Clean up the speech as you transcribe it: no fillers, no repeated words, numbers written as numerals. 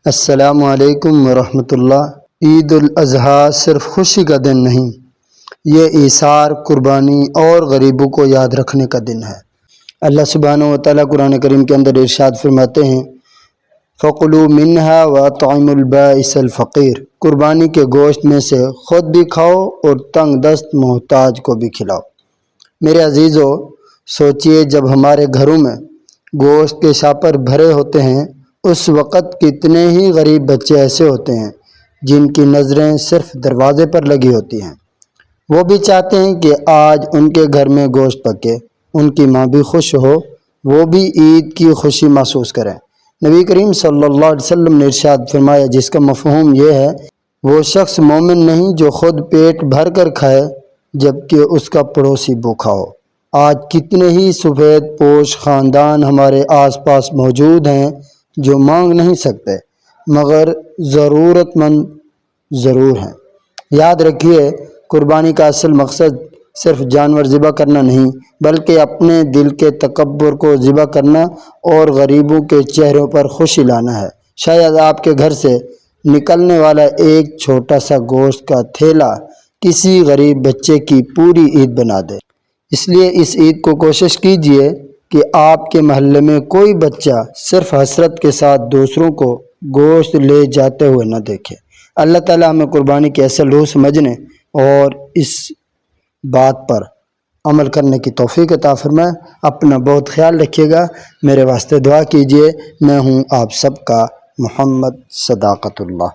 السلام علیکم ورحمۃ اللہ۔ عید الاضحیٰ صرف خوشی کا دن نہیں، یہ ایثار، قربانی اور غریبوں کو یاد رکھنے کا دن ہے۔ اللہ سبحانہ و تعالیٰ قرآن کریم کے اندر ارشاد فرماتے ہیں، فَقُلُوا مِنْهَا وَأَطْعِمُوا الْبَائِسَ الْفَقِيرَ، قربانی کے گوشت میں سے خود بھی کھاؤ اور تنگ دست محتاج کو بھی کھلاؤ۔ میرے عزیزو، سوچئے جب ہمارے گھروں میں گوشت کے شاپر بھرے ہوتے ہیں، اس وقت کتنے ہی غریب بچے ایسے ہوتے ہیں جن کی نظریں صرف دروازے پر لگی ہوتی ہیں۔ وہ بھی چاہتے ہیں کہ آج ان کے گھر میں گوشت پکے، ان کی ماں بھی خوش ہو، وہ بھی عید کی خوشی محسوس کریں۔ نبی کریم صلی اللہ علیہ وسلم نے ارشاد فرمایا، جس کا مفہوم یہ ہے، وہ شخص مومن نہیں جو خود پیٹ بھر کر کھائے جبکہ اس کا پڑوسی بھوکا ہو۔ آج کتنے ہی سفید پوش خاندان ہمارے آس پاس موجود ہیں جو مانگ نہیں سکتے مگر ضرورت مند ضرور ہیں۔ یاد رکھیے، قربانی کا اصل مقصد صرف جانور ذبح کرنا نہیں بلکہ اپنے دل کے تکبر کو ذبح کرنا اور غریبوں کے چہروں پر خوشی لانا ہے۔ شاید آپ کے گھر سے نکلنے والا ایک چھوٹا سا گوشت کا تھیلا کسی غریب بچے کی پوری عید بنا دے۔ اس لیے اس عید کو کوشش کیجیے کہ آپ کے محلے میں کوئی بچہ صرف حسرت کے ساتھ دوسروں کو گوشت لے جاتے ہوئے نہ دیکھے۔ اللہ تعالیٰ ہمیں قربانی کی اصل روح سمجھنے اور اس بات پر عمل کرنے کی توفیق عطا فرمائے۔ اپنا بہت خیال رکھیے گا، میرے واسطے دعا کیجیے۔ میں ہوں آپ سب کا محمد صداقت اللہ۔